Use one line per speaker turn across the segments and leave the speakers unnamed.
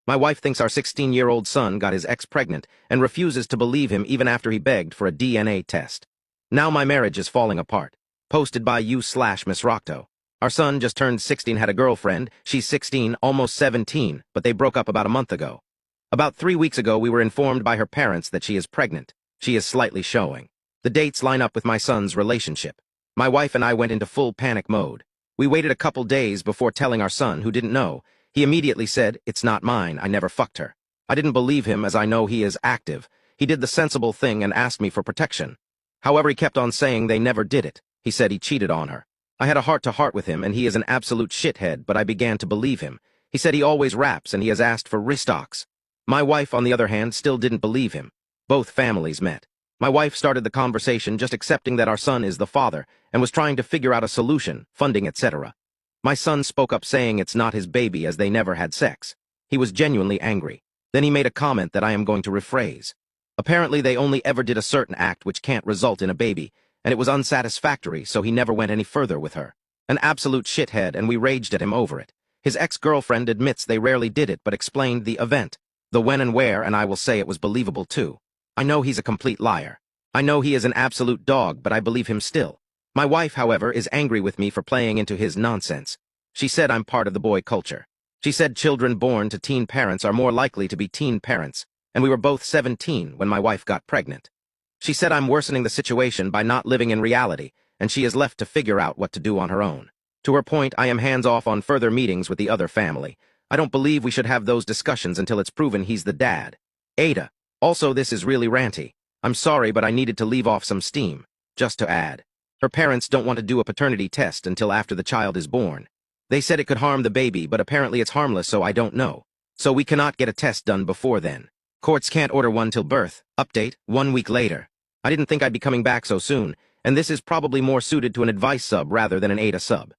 My wife thinks our 16-year-old son got his ex pregnant and refuses to believe him even after he begged for a DNA test. Now my marriage is falling apart. Posted by you/Miss Rockto. Our son just turned 16, had a girlfriend. She's 16, almost 17, but they broke up about a month ago. About 3 weeks ago, we were informed by her parents that she is pregnant. She is slightly showing. The dates line up with my son's relationship. My wife and I went into full panic mode. We waited a couple days before telling our son, who didn't know. He immediately said, "It's not mine, I never fucked her." I didn't believe him, as I know he is active. He did the sensible thing and asked me for protection. However, he kept on saying they never did it. He said he cheated on her. I had a heart-to-heart with him, and he is an absolute shithead, but I began to believe him. He said he always raps, and he has asked for restocks. My wife, on the other hand, still didn't believe him. Both families met. My wife started the conversation just accepting that our son is the father, and was trying to figure out a solution, funding, etc. My son spoke up saying it's not his baby as they never had sex. He was genuinely angry. Then he made a comment that I am going to rephrase. Apparently they only ever did a certain act which can't result in a baby, and it was unsatisfactory, so he never went any further with her. An absolute shithead, and we raged at him over it. His ex-girlfriend admits they rarely did it, but explained the event, the when and where, and I will say it was believable too. I know he's a complete liar. I know he is an absolute dog, but I believe him still. My wife, however, is angry with me for playing into his nonsense. She said I'm part of the boy culture. She said children born to teen parents are more likely to be teen parents, and we were both 17 when my wife got pregnant. She said I'm worsening the situation by not living in reality, and she is left to figure out what to do on her own. To her point, I am hands-off on further meetings with the other family. I don't believe we should have those discussions until it's proven he's the dad. Ada. Also, this is really ranty. I'm sorry, but I needed to leave off some steam. Just to add. Her parents don't want to do a paternity test until after the child is born. They said it could harm the baby, but apparently it's harmless, so I don't know. So we cannot get a test done before then. Courts can't order one till birth. Update, 1 week later. I didn't think I'd be coming back so soon, and this is probably more suited to an advice sub rather than an Ada sub.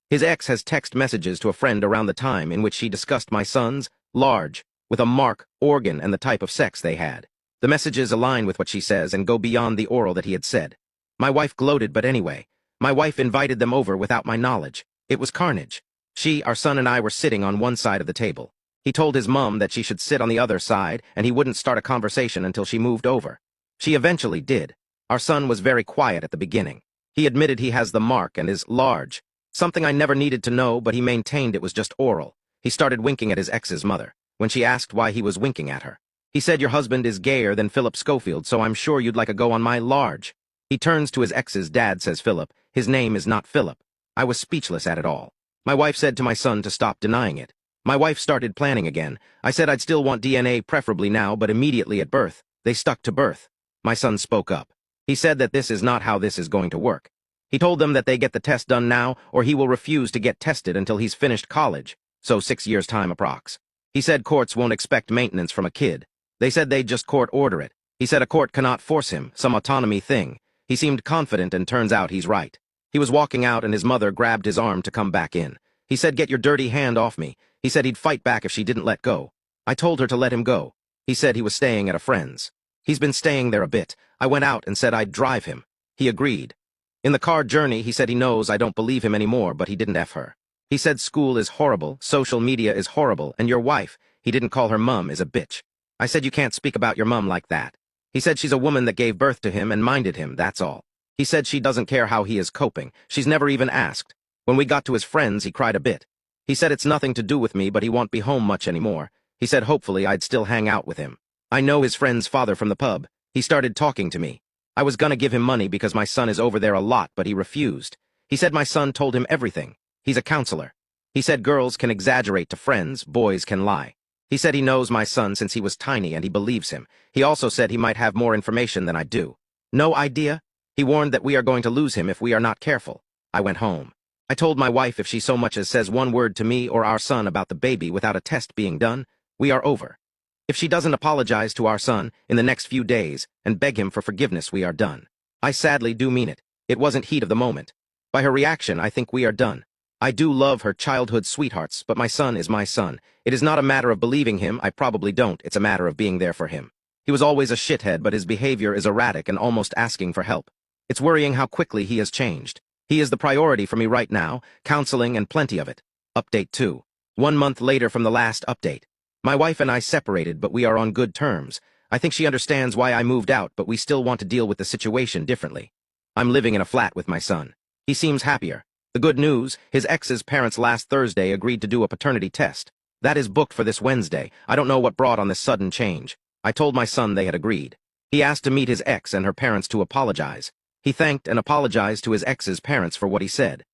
His ex has text messages to a friend around the time in which she discussed my son's large, with a mark, organ, and the type of sex they had. The messages align with what she says and go beyond the oral that he had said. My wife gloated, but anyway. My wife invited them over without my knowledge. It was carnage. She, our son, and I were sitting on one side of the table. He told his mom that she should sit on the other side, and he wouldn't start a conversation until she moved over. She eventually did. Our son was very quiet at the beginning. He admitted he has the mark and is large. Something I never needed to know, but he maintained it was just oral. He started winking at his ex's mother, when she asked why he was winking at her. He said, "Your husband is gayer than Philip Schofield, so I'm sure you'd like a go on my large." He turns to his ex's dad, says Philip. His name is not Philip. I was speechless at it all. My wife said to my son to stop denying it. My wife started planning again. I said I'd still want DNA, preferably now, but immediately at birth. They stuck to birth. My son spoke up. He said that this is not how this is going to work. He told them that they get the test done now, or he will refuse to get tested until he's finished college, so 6 years' time approx. He said courts won't expect maintenance from a kid. They said they'd just court order it. He said a court cannot force him, some autonomy thing. He seemed confident, and turns out he's right. He was walking out and his mother grabbed his arm to come back in. He said, "Get your dirty hand off me." He said he'd fight back if she didn't let go. I told her to let him go. He said he was staying at a friend's. He's been staying there a bit. I went out and said I'd drive him. He agreed. In the car journey, he said he knows I don't believe him anymore, but he didn't F her. He said school is horrible, social media is horrible, and your wife, he didn't call her mum, is a bitch. I said you can't speak about your mum like that. He said she's a woman that gave birth to him and minded him, that's all. He said she doesn't care how he is coping. She's never even asked. When we got to his friends, he cried a bit. He said it's nothing to do with me, but he won't be home much anymore. He said hopefully I'd still hang out with him. I know his friend's father from the pub. He started talking to me. I was gonna give him money because my son is over there a lot, but he refused. He said my son told him everything. He's a counselor. He said girls can exaggerate to friends, boys can lie. He said he knows my son since he was tiny and he believes him. He also said he might have more information than I do. No idea? He warned that we are going to lose him if we are not careful. I went home. I told my wife if she so much as says one word to me or our son about the baby without a test being done, we are over. If she doesn't apologize to our son in the next few days and beg him for forgiveness, we are done. I sadly do mean it. It wasn't heat of the moment. By her reaction, I think we are done. I do love her childhood sweethearts, but my son is my son. It is not a matter of believing him, I probably don't, it's a matter of being there for him. He was always a shithead, but his behavior is erratic and almost asking for help. It's worrying how quickly he has changed. He is the priority for me right now, counseling and plenty of it. Update 2. 1 month later from the last update. My wife and I separated, but we are on good terms. I think she understands why I moved out, but we still want to deal with the situation differently. I'm living in a flat with my son. He seems happier. The good news, his ex's parents last Thursday agreed to do a paternity test. That is booked for this Wednesday. I don't know what brought on this sudden change. I told my son they had agreed. He asked to meet his ex and her parents to apologize. He thanked and apologized to his ex's parents for what he said.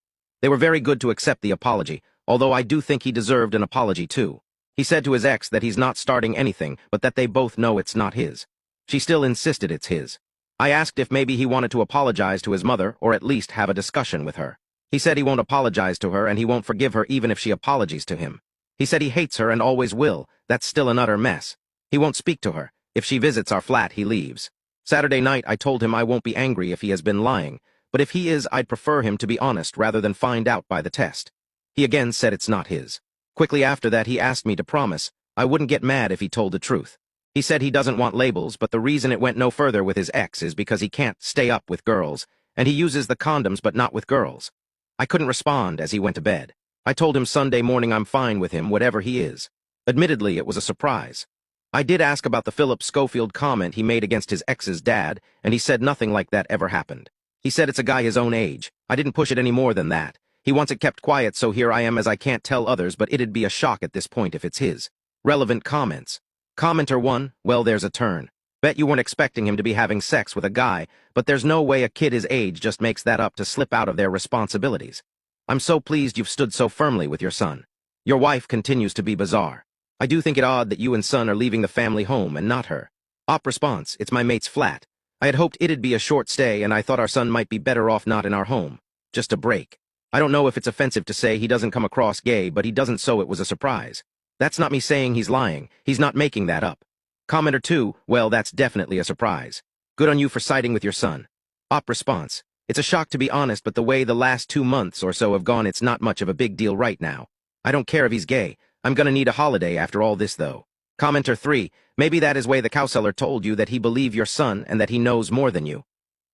They were very good to accept the apology, although I do think he deserved an apology too. He said to his ex that he's not starting anything, but that they both know it's not his. She still insisted it's his. I asked if maybe he wanted to apologize to his mother or at least have a discussion with her. He said he won't apologize to her and he won't forgive her even if she apologizes to him. He said he hates her and always will. That's still an utter mess. He won't speak to her. If she visits our flat, he leaves. Saturday night, I told him I won't be angry if he has been lying, but if he is, I'd prefer him to be honest rather than find out by the test. He again said it's not his. Quickly after that, he asked me to promise I wouldn't get mad if he told the truth. He said he doesn't want labels, but the reason it went no further with his ex is because he can't stay up with girls, and he uses the condoms but not with girls. I couldn't respond as he went to bed. I told him Sunday morning I'm fine with him, whatever he is. Admittedly, it was a surprise. I did ask about the Philip Schofield comment he made against his ex's dad, and he said nothing like that ever happened. He said it's a guy his own age. I didn't push it any more than that. He wants it kept quiet, so here I am as I can't tell others, but it'd be a shock at this point if it's his. Relevant comments. Commenter 1, well, there's a turn. Bet you weren't expecting him to be having sex with a guy, but there's no way a kid his age just makes that up to slip out of their responsibilities. I'm so pleased you've stood so firmly with your son. Your wife continues to be bizarre. I do think it odd that you and son are leaving the family home and not her. Op response, it's my mate's flat. I had hoped it'd be a short stay and I thought our son might be better off not in our home. Just a break. I don't know if it's offensive to say he doesn't come across gay, but he doesn't, so it was a surprise. That's not me saying he's lying. He's not making that up. Commenter 2, well, that's definitely a surprise. Good on you for siding with your son. Op response, it's a shock to be honest, but the way the last 2 months or so have gone, it's not much of a big deal right now. I don't care if he's gay. I'm gonna need a holiday after all this, though. Commenter 3, maybe that is way the cowseller told you that he believed your son and that he knows more than you.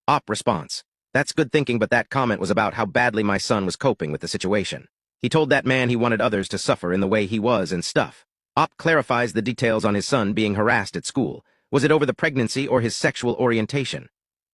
Op response, that's good thinking, but that comment was about how badly my son was coping with the situation. He told that man he wanted others to suffer in the way he was and stuff. Op clarifies the details on his son being harassed at school. Was it over the pregnancy or his sexual orientation?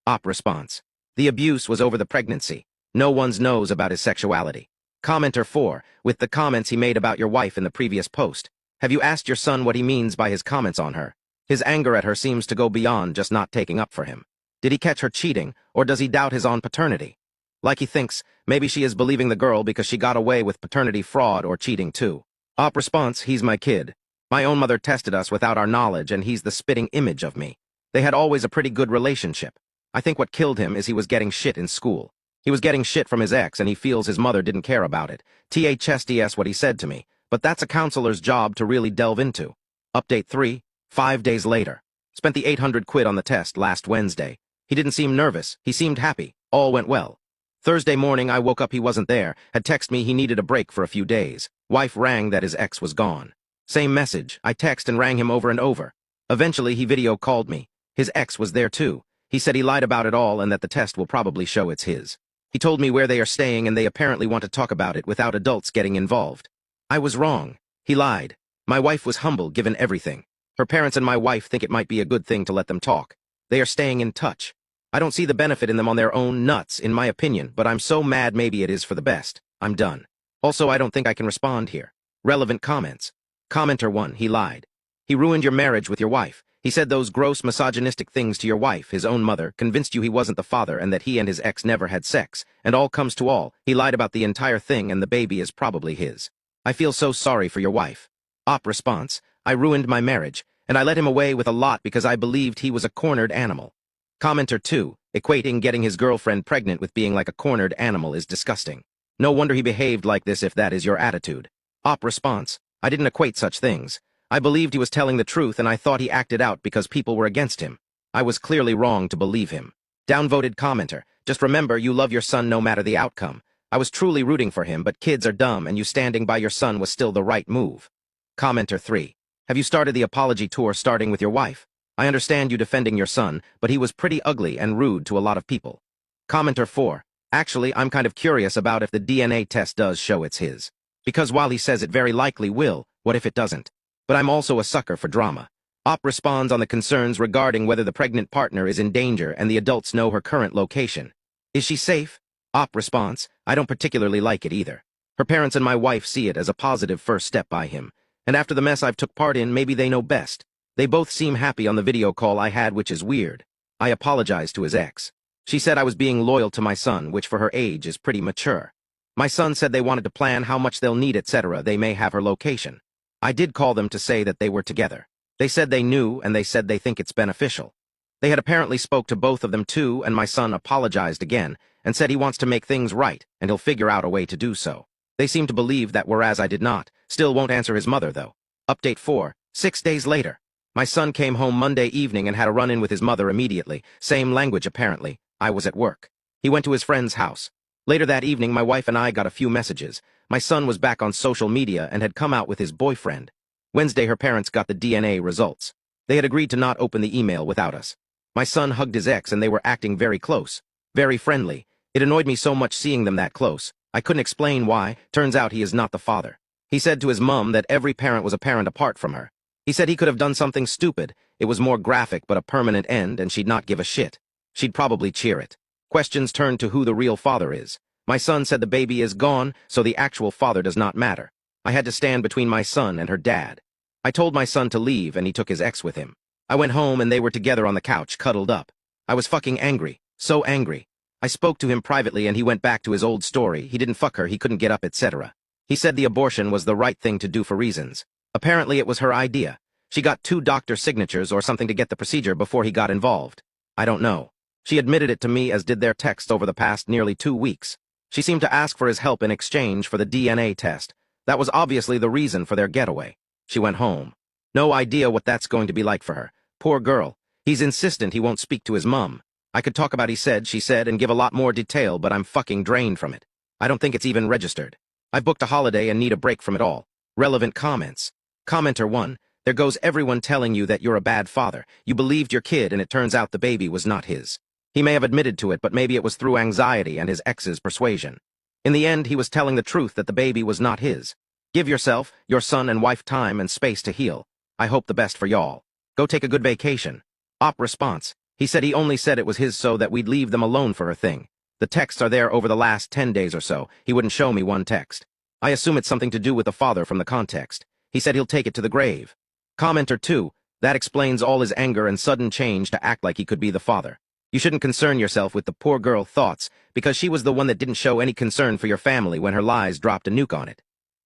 Op response, the abuse was over the pregnancy. No one knows about his sexuality. Commenter 4, with the comments he made about your wife in the previous post. Have you asked your son what he means by his comments on her? His anger at her seems to go beyond just not taking up for him. Did he catch her cheating, or does he doubt his own paternity? Like he thinks, maybe she is believing the girl because she got away with paternity fraud or cheating too. Op response, he's my kid. My own mother tested us without our knowledge and he's the spitting image of me. They had always a pretty good relationship. I think what killed him is he was getting shit in school. He was getting shit from his ex and he feels his mother didn't care about it. THSDS what he said to me, but that's a counselor's job to really delve into. Update 3, 5 days later. Spent the 800 quid on the test last Wednesday. He didn't seem nervous, he seemed happy, all went well. Thursday morning I woke up, he wasn't there, had texted me he needed a break for a few days. Wife rang that his ex was gone. Same message, I text and rang him over and over. Eventually he video called me. His ex was there too. He said he lied about it all and that the test will probably show it's his. He told me where they are staying and they apparently want to talk about it without adults getting involved. I was wrong. He lied. My wife was humble given everything. Her parents and my wife think it might be a good thing to let them talk. They are staying in touch. I don't see the benefit in them on their own nuts, in my opinion, but I'm so mad maybe it is for the best. I'm done. Also, I don't think I can respond here. Relevant comments. Commenter 1, he lied. He ruined your marriage with your wife. He said those gross misogynistic things to your wife, his own mother, convinced you he wasn't the father and that he and his ex never had sex, and all comes to all, he lied about the entire thing and the baby is probably his. I feel so sorry for your wife. Op response, I ruined my marriage, and I let him away with a lot because I believed he was a cornered animal. Commenter 2, equating getting his girlfriend pregnant with being like a cornered animal is disgusting. No wonder he behaved like this if that is your attitude. Op response, I didn't equate such things. I believed he was telling the truth and I thought he acted out because people were against him. I was clearly wrong to believe him. Downvoted commenter, just remember you love your son no matter the outcome. I was truly rooting for him, but kids are dumb and you standing by your son was still the right move. Commenter 3, have you started the apology tour starting with your wife? I understand you defending your son, but he was pretty ugly and rude to a lot of people. Commenter 4, actually I'm kind of curious about if the DNA test does show it's his. Because while he says it very likely will, what if it doesn't? But I'm also a sucker for drama. Op responds on the concerns regarding whether the pregnant partner is in danger and the adults know her current location. Is she safe? Op response, I don't particularly like it either. Her parents and my wife see it as a positive first step by him. And after the mess I've took part in, maybe they know best. They both seem happy on the video call I had, which is weird. I apologized to his ex. She said I was being loyal to my son, which for her age is pretty mature. My son said they wanted to plan how much they'll need, etc. They may have her location. I did call them to say that they were together. They said they knew, and they said they think it's beneficial. They had apparently spoke to both of them too, and my son apologized again, and said he wants to make things right, and he'll figure out a way to do so. They seem to believe that, whereas I did not. Still won't answer his mother, though. Update 4. 6 days later. My son came home Monday evening and had a run-in with his mother immediately. Same language, apparently. I was at work. He went to his friend's house. Later that evening, my wife and I got a few messages. My son was back on social media and had come out with his boyfriend. Wednesday, her parents got the DNA results. They had agreed to not open the email without us. My son hugged his ex and they were acting very close. Very friendly. It annoyed me so much seeing them that close. I couldn't explain why. Turns out he is not the father. He said to his mom that every parent was a parent apart from her. He said he could have done something stupid. It was more graphic but a permanent end and she'd not give a shit. She'd probably cheer it. Questions turned to who the real father is. My son said the baby is gone, so the actual father does not matter. I had to stand between my son and her dad. I told my son to leave and he took his ex with him. I went home and they were together on the couch, cuddled up. I was fucking angry. So angry. I spoke to him privately and he went back to his old story. He didn't fuck her, he couldn't get up, etc. He said the abortion was the right thing to do for reasons. Apparently it was her idea. She got 2 doctor signatures or something to get the procedure before he got involved. I don't know. She admitted it to me, as did their texts over the past nearly 2 weeks. She seemed to ask for his help in exchange for the DNA test. That was obviously the reason for their getaway. She went home. No idea what that's going to be like for her. Poor girl. He's insistent he won't speak to his mum. I could talk about he said, she said, and give a lot more detail, but I'm fucking drained from it. I don't think it's even registered. I booked a holiday and need a break from it all. Relevant comments. Commenter 1. There goes everyone telling you that you're a bad father. You believed your kid and it turns out the baby was not his. He may have admitted to it, but maybe it was through anxiety and his ex's persuasion. In the end, he was telling the truth that the baby was not his. Give yourself, your son and wife time and space to heal. I hope the best for y'all. Go take a good vacation. Op response. He said he only said it was his so that we'd leave them alone for her thing. The texts are there over the last 10 days or so. He wouldn't show me one text. I assume it's something to do with the father from the context. He said he'll take it to the grave. Commenter 2. That explains all his anger and sudden change to act like he could be the father. You shouldn't concern yourself with the poor girl thoughts, because she was the one that didn't show any concern for your family when her lies dropped a nuke on it.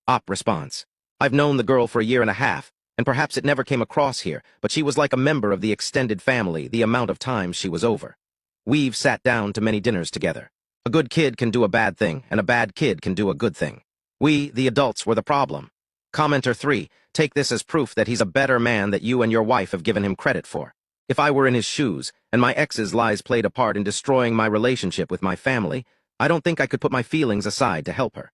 Op response. I've known the girl for a year and a half, and perhaps it never came across here, but she was like a member of the extended family the amount of times she was over. We've sat down to many dinners together. A good kid can do a bad thing, and a bad kid can do a good thing. We, the adults, were the problem. Commenter 3. Take this as proof that he's a better man that you and your wife have given him credit for. If I were in his shoes, and my ex's lies played a part in destroying my relationship with my family, I don't think I could put my feelings aside to help her.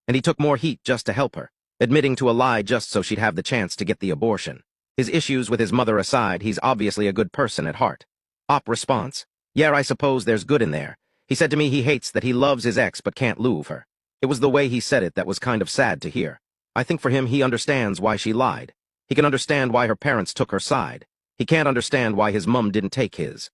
And he took more heat just to help her, admitting to a lie just so she'd have the chance to get the abortion. His issues with his mother aside, he's obviously a good person at heart. Op response. Yeah, I suppose there's good in there. He said to me he hates that he loves his ex but can't love her. It was the way he said it that was kind of sad to hear. I think for him he understands why she lied. He can understand why her parents took her side. He can't understand why his mum didn't take his.